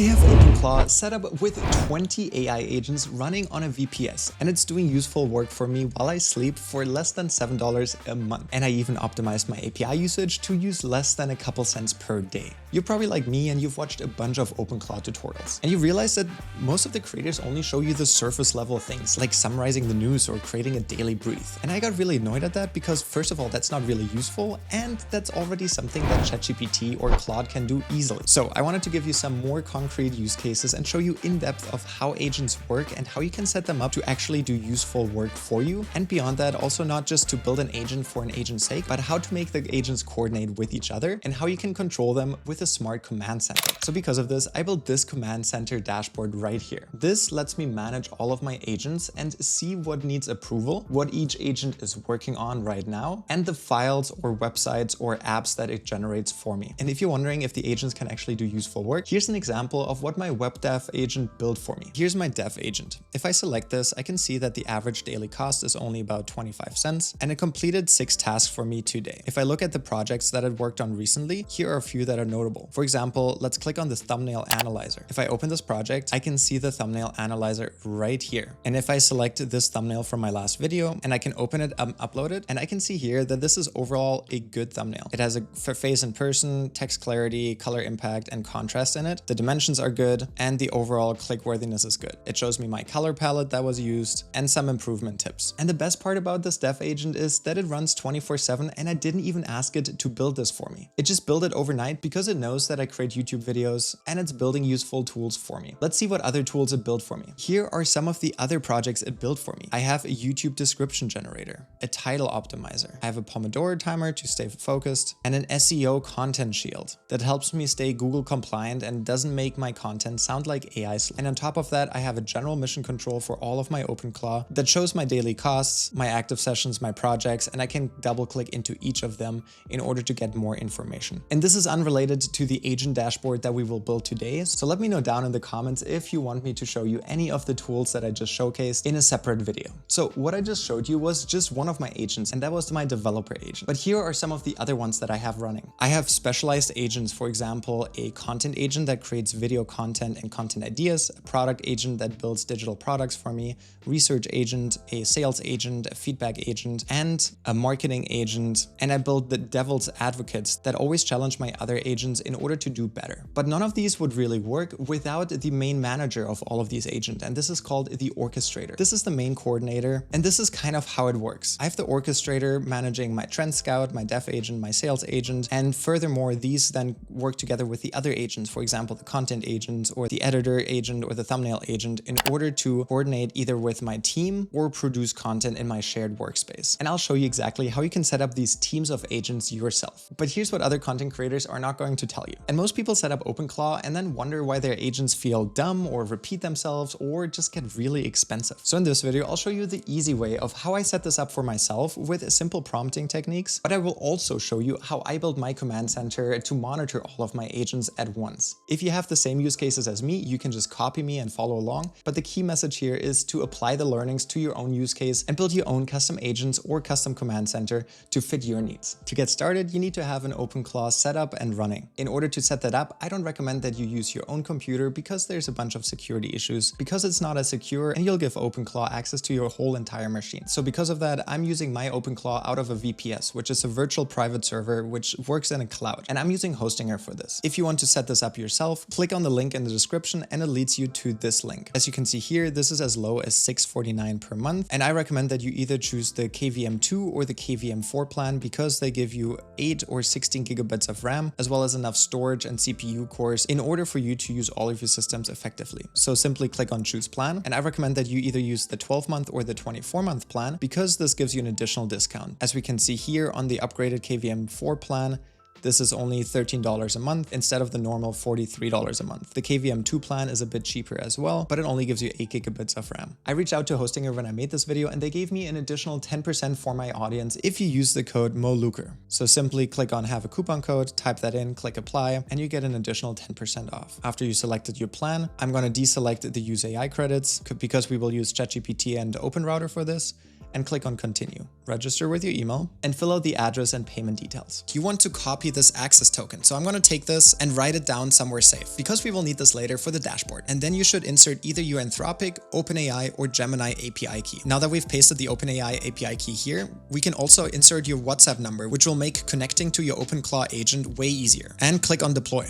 have OpenClaw set up with 20 AI agents running on a VPS, and it's doing useful work for me while I sleep for less than $7 a month. And I even optimized my API usage to use less than a couple cents per day. You're probably like me and you've watched a bunch of OpenClaw tutorials, and you realize that most of the creators only show you the surface level things like summarizing the news or creating a daily brief. And I got really annoyed at that because first of all, that's not really useful, and that's already something that ChatGPT or Claude can do easily. So I wanted to give you some more concrete use cases and show you in depth of how agents work and how you can set them up to actually do useful work for you. And beyond that, also not just to build an agent for an agent's sake, but how to make the agents coordinate with each other and how you can control them with a smart command center. So because of this, I built this command center dashboard right here. This lets me manage all of my agents and see what needs approval, what each agent is working on right now, and the files or websites or apps that it generates for me. And if you're wondering if the agents can actually do useful work, here's an example of what my web dev agent built for me. Here's my dev agent. If I select this, I can see that the average daily cost is only about 25 cents, and it completed 6 tasks for me today. If I look at the projects that it worked on recently, here are a few that are notable. For example, let's click on the thumbnail analyzer. If I open this project, I can see the thumbnail analyzer right here. And if I select this thumbnail from my last video and I can open it, upload it, and I can see here that this is overall a good thumbnail. It has a face in person, text clarity, color impact, and contrast in it. The dimensions are good, and the overall click-worthiness is good. It shows me my color palette that was used and some improvement tips. And the best part about this dev agent is that it runs 24/7, and I didn't even ask it to build this for me. It just built it overnight because it knows that I create YouTube videos and it's building useful tools for me. Let's see what other tools it built for me. Here are some of the other projects it built for me. I have a YouTube description generator, a title optimizer. I have a Pomodoro timer to stay focused, and an SEO content shield that helps me stay Google compliant and doesn't make my content sound like AI. And on top of that, I have a general mission control for all of my OpenClaw that shows my daily costs, my active sessions, my projects, and I can double click into each of them in order to get more information. And this is unrelated to the agent dashboard that we will build today. So let me know down in the comments if you want me to show you any of the tools that I just showcased in a separate video. So what I just showed you was just one of my agents, and that was my developer agent. But here are some of the other ones that I have running. I have specialized agents, for example, a content agent that creates video content and content ideas, a product agent that builds digital products for me, research agent, a sales agent, a feedback agent, and a marketing agent. And I build the devil's advocates that always challenge my other agents in order to do better. But none of these would really work without the main manager of all of these agents, and this is called the Orchestrator. This is the main coordinator, and this is kind of how it works. I have the Orchestrator managing my trend scout, my dev agent, my sales agent, and furthermore, these then work together with the other agents, for example, the content agent or the editor agent or the thumbnail agent, in order to coordinate either with my team or produce content in my shared workspace. And I'll show you exactly how you can set up these teams of agents yourself. But here's what other content creators are not going to tell you. And most people set up OpenClaw and then wonder why their agents feel dumb or repeat themselves or just get really expensive. So in this video, I'll show you the easy way of how I set this up for myself with simple prompting techniques, but I will also show you how I build my command center to monitor all of my agents at once. If you have the same use cases as me, you can just copy me and follow along. But the key message here is to apply the learnings to your own use case and build your own custom agents or custom command center to fit your needs. To get started, you need to have an OpenClaw set up and running. In order to set that up, I don't recommend that you use your own computer because there's a bunch of security issues, because it's not as secure and you'll give OpenClaw access to your whole entire machine. So because of that, I'm using my OpenClaw out of a VPS, which is a virtual private server which works in a cloud, and I'm using Hostinger for this. If you want to set this up yourself, click on the link in the description and it leads you to this link. As you can see here, this is as low as $6.49 per month, and I recommend that you either choose the KVM2 or the KVM4 plan because they give you 8 or 16 gigabytes of RAM, as well as enough storage and CPU cores in order for you to use all of your systems effectively. So simply click on choose plan, and I recommend that you either use the 12-month or the 24-month plan because this gives you an additional discount. As we can see here on the upgraded KVM4 plan, this is only $13 a month instead of the normal $43 a month. The KVM2 plan is a bit cheaper as well, but it only gives you 8 gigabits of RAM. I reached out to Hostinger when I made this video and they gave me an additional 10% for my audience if you use the code MOLUKER. So simply click on have a coupon code, type that in, click apply, and you get an additional 10% off. After you selected your plan, I'm going to deselect the use AI credits because we will use ChatGPT and OpenRouter for this. and click on continue. Register with your email and fill out the address and payment details. You want to copy this access token. So I'm going to take this and write it down somewhere safe because we will need this later for the dashboard. And then you should insert either your Anthropic, OpenAI, or Gemini API key. Now that we've pasted the OpenAI API key here, we can also insert your WhatsApp number, which will make connecting to your OpenClaw agent way easier. And click on deploy.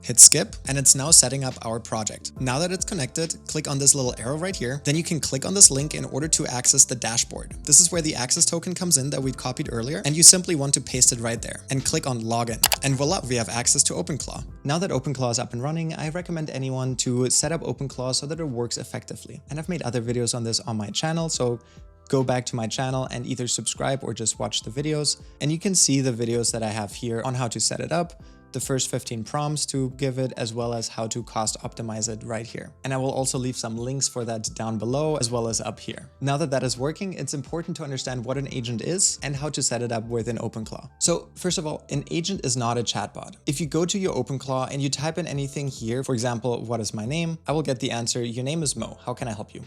Hit skip, and it's now setting up our project. Now that it's connected, click on this little arrow right here. Then you can click on this link in order to access the dashboard. This is where the access token comes in that we copied earlier, and you simply want to paste it right there and click on login. And voila, we have access to OpenClaw. Now that OpenClaw is up and running, I recommend anyone to set up OpenClaw so that it works effectively. And I've made other videos on this on my channel, so go back to my channel and either subscribe or just watch the videos. And you can see the videos that I have here on how to set it up, the first 15 prompts to give it, as well as how to cost optimize it right here. And I will also leave some links for that down below as well as up here. Now that that is working, it's important to understand what an agent is and how to set it up within OpenClaw. So first of all, an agent is not a chatbot. If you go to your OpenClaw and you type in anything here, for example, what is my name? I will get the answer, your name is Mo, how can I help you?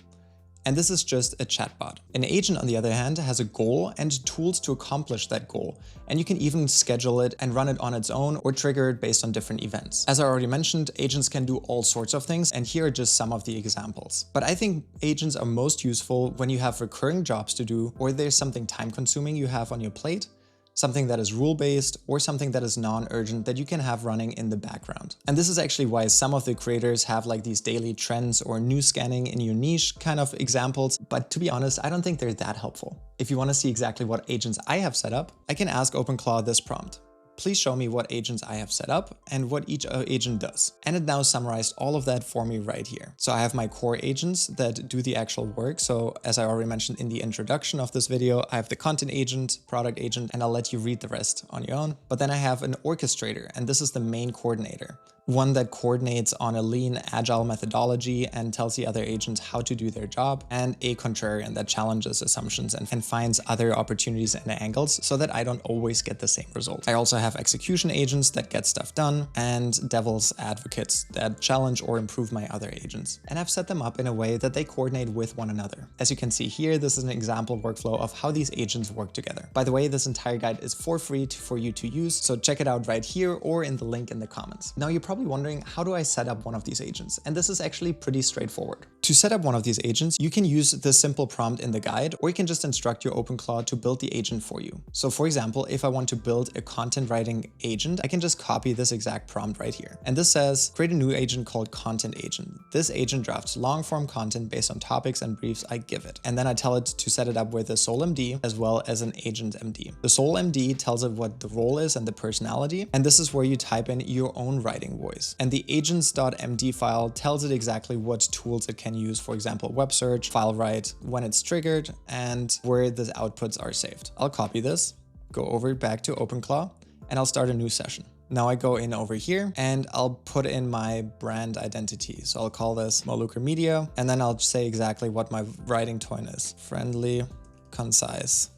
And this is just a chatbot. An agent, on the other hand, has a goal and tools to accomplish that goal. And you can even schedule it and run it on its own or trigger it based on different events. As I already mentioned, agents can do all sorts of things, and here are just some of the examples. But I think agents are most useful when you have recurring jobs to do, or there's something time-consuming you have on your plate, something that is rule-based, or something that is non-urgent that you can have running in the background. And this is actually why some of the creators have like these daily trends or news scanning in your niche kind of examples. But to be honest, I don't think they're that helpful. If you want to see exactly what agents I have set up, I can ask OpenClaw this prompt. Please show me what agents I have set up and what each agent does. And it now summarized all of that for me right here. So I have my core agents that do the actual work. So as I already mentioned in the introduction of this video, I have the content agent, product agent, and I'll let you read the rest on your own. But then I have an orchestrator, and this is the main coordinator. One that coordinates on a lean, agile methodology and tells the other agents how to do their job, and a contrarian that challenges assumptions and finds other opportunities and angles so that I don't always get the same result. I also have execution agents that get stuff done, and devil's advocates that challenge or improve my other agents. And I've set them up in a way that they coordinate with one another. As you can see here, this is an example workflow of how these agents work together. By the way, this entire guide is for free for you to use, so check it out right here or in the link in the comments. Now you're probably wondering, how do I set up one of these agents? And this is actually pretty straightforward. To set up one of these agents, you can use the simple prompt in the guide, or you can just instruct your OpenClaw to build the agent for you. So for example, if I want to build a content writing agent, I can just copy this exact prompt right here. And this says, create a new agent called content agent. This agent drafts long form content based on topics and briefs I give it. And then I tell it to set it up with a soul.md as well as an agent.md. The soul.md tells it what the role is and the personality. And this is where you type in your own writing voice. And the agents.md file tells it exactly what tools it can use, for example, web search, file write, when it's triggered, and where the outputs are saved. I'll copy this, go over back to OpenClaw, and I'll start a new session. Now I go in over here and I'll put in my brand identity. So I'll call this Molucca Media, and then I'll say exactly what my writing tone is. Friendly, concise,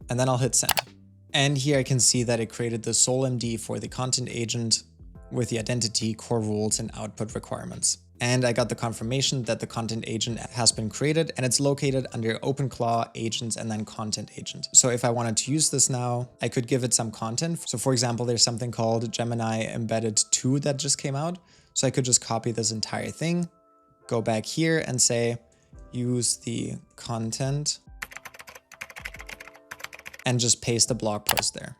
and then I'll hit send. And here I can see that it created the soul.md for the content agent with the identity, core rules, and output requirements. And I got the confirmation that the content agent has been created, and it's located under OpenClaw, agents, and then content agent. So if I wanted to use this now, I could give it some content. So for example, there's something called Gemini Embedded 2 that just came out. So I could just copy this entire thing, go back here and say, use the content, and just paste the blog post there.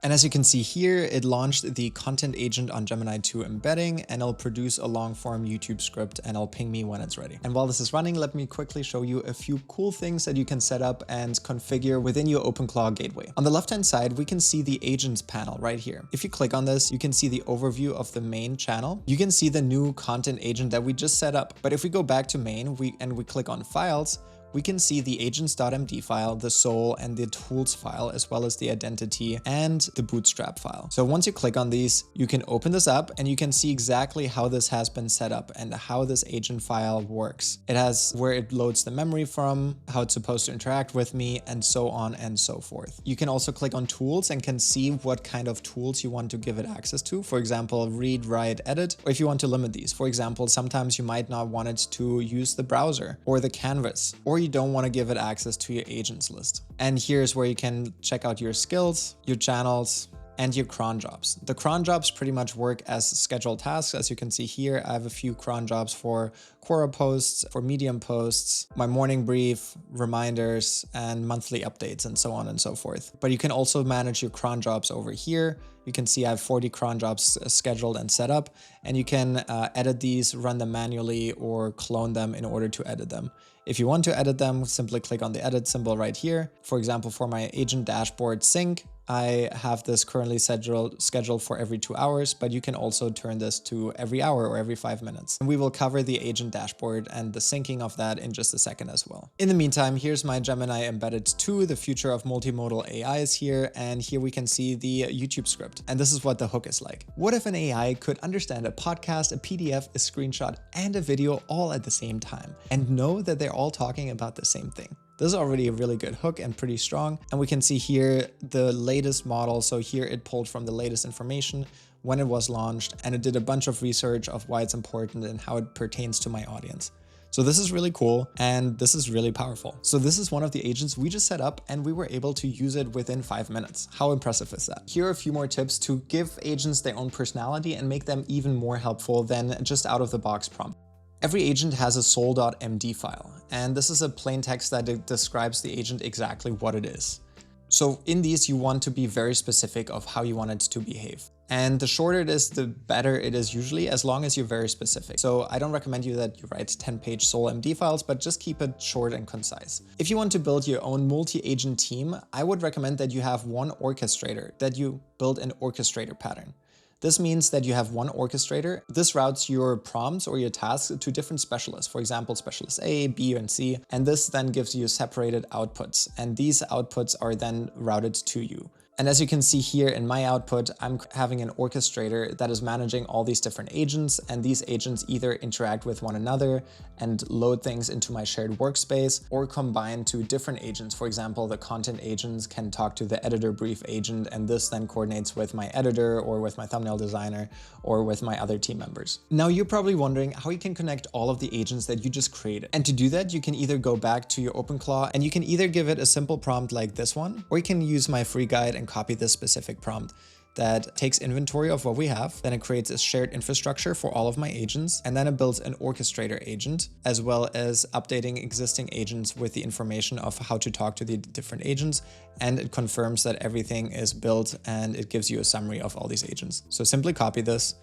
And as you can see here, it launched the content agent on Gemini 2 embedding, and it'll produce a long form YouTube script and it'll ping me when it's ready. And while this is running, let me quickly show you a few cool things that you can set up and configure within your OpenClaw gateway. On the left-hand side, we can see the agents panel right here. If you click on this, you can see the overview of the main channel. You can see the new content agent that we just set up. But if we go back to main and we click on files, we can see the agents.md file, the soul, and the tools file, as well as the identity and the bootstrap file. So once you click on these, you can open this up and you can see exactly how this has been set up and how this agent file works. It has where it loads the memory from, how it's supposed to interact with me, and so on and so forth. You can also click on tools and can see what kind of tools you want to give it access to. For example, read, write, edit, or if you want to limit these. For example, sometimes you might not want it to use the browser or the canvas, or you don't want to give it access to your agents list. And here's where you can check out your skills, your channels, and your cron jobs. The cron jobs pretty much work as scheduled tasks. As you can see here, I have a few cron jobs for Quora posts, for Medium posts, my morning brief, reminders, and monthly updates, and so on and so forth. But you can also manage your cron jobs over here. You can see I have 40 cron jobs scheduled and set up, and you can edit these, run them manually, or clone them in order to edit them. If you want to edit them, simply click on the edit symbol right here. For example, for my agent dashboard sync, I have this currently scheduled for every 2 hours, but you can also turn this to every hour or every 5 minutes. And we will cover the agent dashboard and the syncing of that in just a second as well. In the meantime, here's my Gemini Embedded 2, the future of multimodal AI is here, and here we can see the YouTube script. And this is what the hook is like. What if an AI could understand a podcast, a PDF, a screenshot, and a video all at the same time, and know that they're all talking about the same thing? This is already a really good hook and pretty strong. And we can see here the latest model. So here it pulled from the latest information when it was launched, and it did a bunch of research of why it's important and how it pertains to my audience. So this is really cool, and this is really powerful. So this is one of the agents we just set up, and we were able to use it within 5 minutes. How impressive is that? Here are a few more tips to give agents their own personality and make them even more helpful than just out of the box prompt. Every agent has a soul.md file, and this is a plain text that describes the agent exactly what it is. So in these, you want to be very specific of how you want it to behave. And the shorter it is, the better it is usually, as long as you're very specific. So I don't recommend you that you write 10-page soul.md files, but just keep it short and concise. If you want to build your own multi-agent team, I would recommend that you have one orchestrator, that you build an orchestrator pattern. This means that you have one orchestrator. This routes your prompts or your tasks to different specialists, for example, specialist A, B, and C, and this then gives you separated outputs, and these outputs are then routed to you. And as you can see here in my output, I'm having an orchestrator that is managing all these different agents, and these agents either interact with one another and load things into my shared workspace or combine to different agents. For example, the content agents can talk to the editor brief agent, and this then coordinates with my editor or with my thumbnail designer or with my other team members. Now you're probably wondering how you can connect all of the agents that you just created. And to do that, you can either go back to your OpenClaw and you can either give it a simple prompt like this one, or you can use my free guide and copy this specific prompt that takes inventory of what we have. Then it creates a shared infrastructure for all of my agents, and then it builds an orchestrator agent, as well as updating existing agents with the information of how to talk to the different agents, and it confirms that everything is built, and it gives you a summary of all these agents. So simply copy this,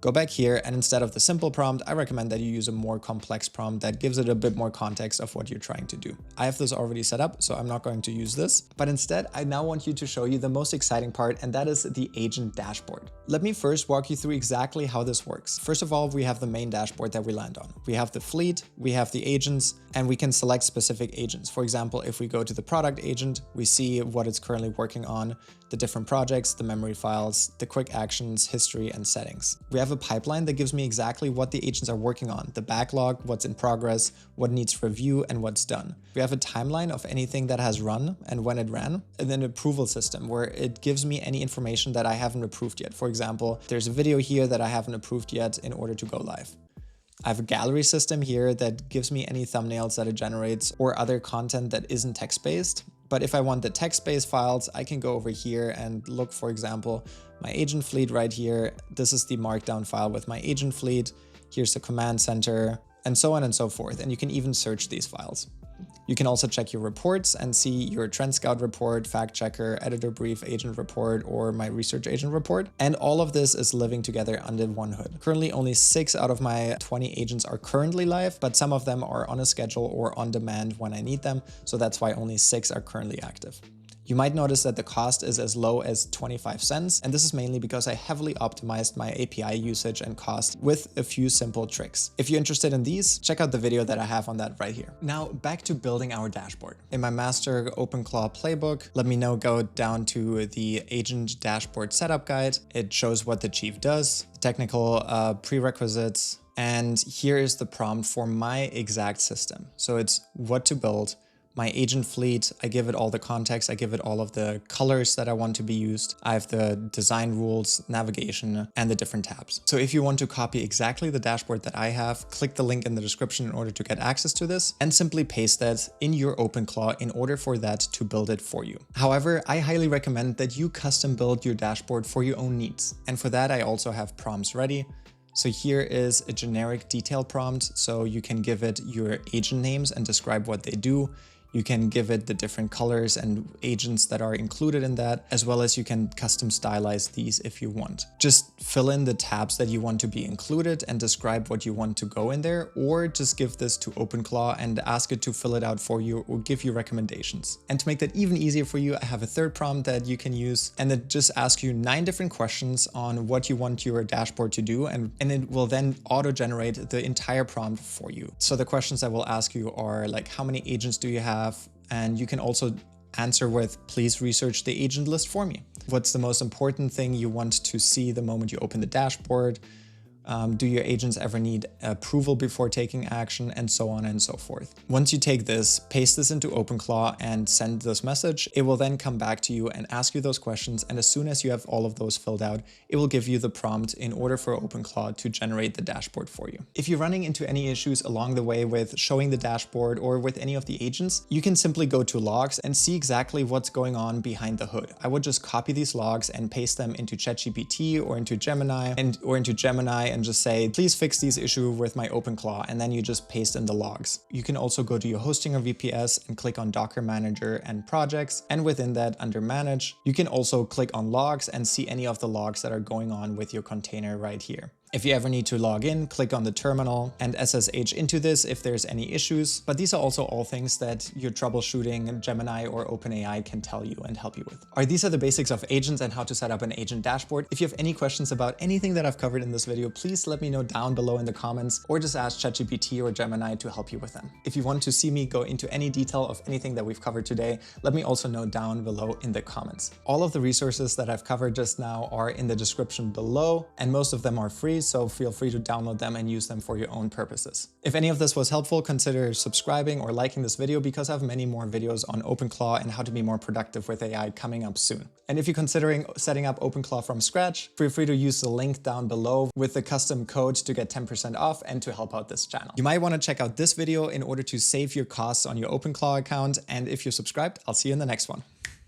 go back here, and instead of the simple prompt, I recommend that you use a more complex prompt that gives it a bit more context of what you're trying to do. I have this already set up, so I'm not going to use this, but instead I now want you to show you the most exciting part, and that is the agent dashboard. Let me first walk you through exactly how this works. First of all, we have the main dashboard that we land on. We have the fleet, we have the agents, and we can select specific agents. For example, if we go to the product agent, we see what it's currently working on, the different projects, the memory files, the quick actions, history, and settings. We have a pipeline that gives me exactly what the agents are working on, the backlog, what's in progress, what needs review, and what's done. We have a timeline of anything that has run and when it ran, and then an approval system where it gives me any information that I haven't approved yet. For example, there's a video here that I haven't approved yet in order to go live. I have a gallery system here that gives me any thumbnails that it generates or other content that isn't text-based. But if I want the text-based files, I can go over here and look, for example, my agent fleet right here. This is the markdown file with my agent fleet. Here's the command center, and so on and so forth. And you can even search these files. You can also check your reports and see your Trend Scout report, fact checker, editor brief, agent report, or my research agent report. And all of this is living together under one hood. Currently, only 6 out of my 20 agents are currently live, but some of them are on a schedule or on demand when I need them. So that's why only 6 are currently active. You might notice that the cost is as low as 25 cents, and this is mainly because I heavily optimized my API usage and cost with a few simple tricks. If you're interested in these, check out the video that I have on that right here. Now back to building our dashboard. In my master OpenClaw playbook, let me now go down to the agent dashboard setup guide. It shows what the chief does, technical prerequisites, and here is the prompt for my exact system. So it's what to build, my agent fleet, I give it all the context, I give it all of the colors that I want to be used. I have the design rules, navigation, and the different tabs. So if you want to copy exactly the dashboard that I have, click the link in the description in order to get access to this and simply paste that in your OpenClaw in order for that to build it for you. However, I highly recommend that you custom build your dashboard for your own needs. And for that, I also have prompts ready. So here is a generic detail prompt. So you can give it your agent names and describe what they do. You can give it the different colors and agents that are included in that, as well as you can custom stylize these if you want. Just fill in the tabs that you want to be included and describe what you want to go in there, or just give this to OpenClaw and ask it to fill it out for you or give you recommendations. And to make that even easier for you, I have a third prompt that you can use, and it just asks you 9 different questions on what you want your dashboard to do, and it will then auto-generate the entire prompt for you. So the questions I will ask you are like, how many agents do you have? And you can also answer with, please research the agent list for me. What's the most important thing you want to see the moment you open the dashboard? Do your agents ever need approval before taking action, and so on and so forth. Once you take this, paste this into OpenClaw and send this message, it will then come back to you and ask you those questions. And as soon as you have all of those filled out, it will give you the prompt in order for OpenClaw to generate the dashboard for you. If you're running into any issues along the way with showing the dashboard or with any of the agents, you can simply go to logs and see exactly what's going on behind the hood. I would just copy these logs and paste them into ChatGPT or into Gemini and just say, please fix these issues with my OpenClaw, and then you just paste in the logs. You can also go to your hosting or VPS and click on Docker Manager and Projects, and within that, under Manage, you can also click on Logs and see any of the logs that are going on with your container right here. If you ever need to log in, click on the terminal and SSH into this if there's any issues. But these are also all things that your troubleshooting Gemini or OpenAI can tell you and help you with. These are the basics of agents and how to set up an agent dashboard. If you have any questions about anything that I've covered in this video, please let me know down below in the comments, or just ask ChatGPT or Gemini to help you with them. If you want to see me go into any detail of anything that we've covered today, let me also know down below in the comments. All of the resources that I've covered just now are in the description below, and most of them are free, so feel free to download them and use them for your own purposes. If any of this was helpful, consider subscribing or liking this video, because I have many more videos on OpenClaw and how to be more productive with AI coming up soon. And if you're considering setting up OpenClaw from scratch, feel free to use the link down below with the custom code to get 10% off and to help out this channel. You might want to check out this video in order to save your costs on your OpenClaw account, and if you're subscribed, I'll see you in the next one.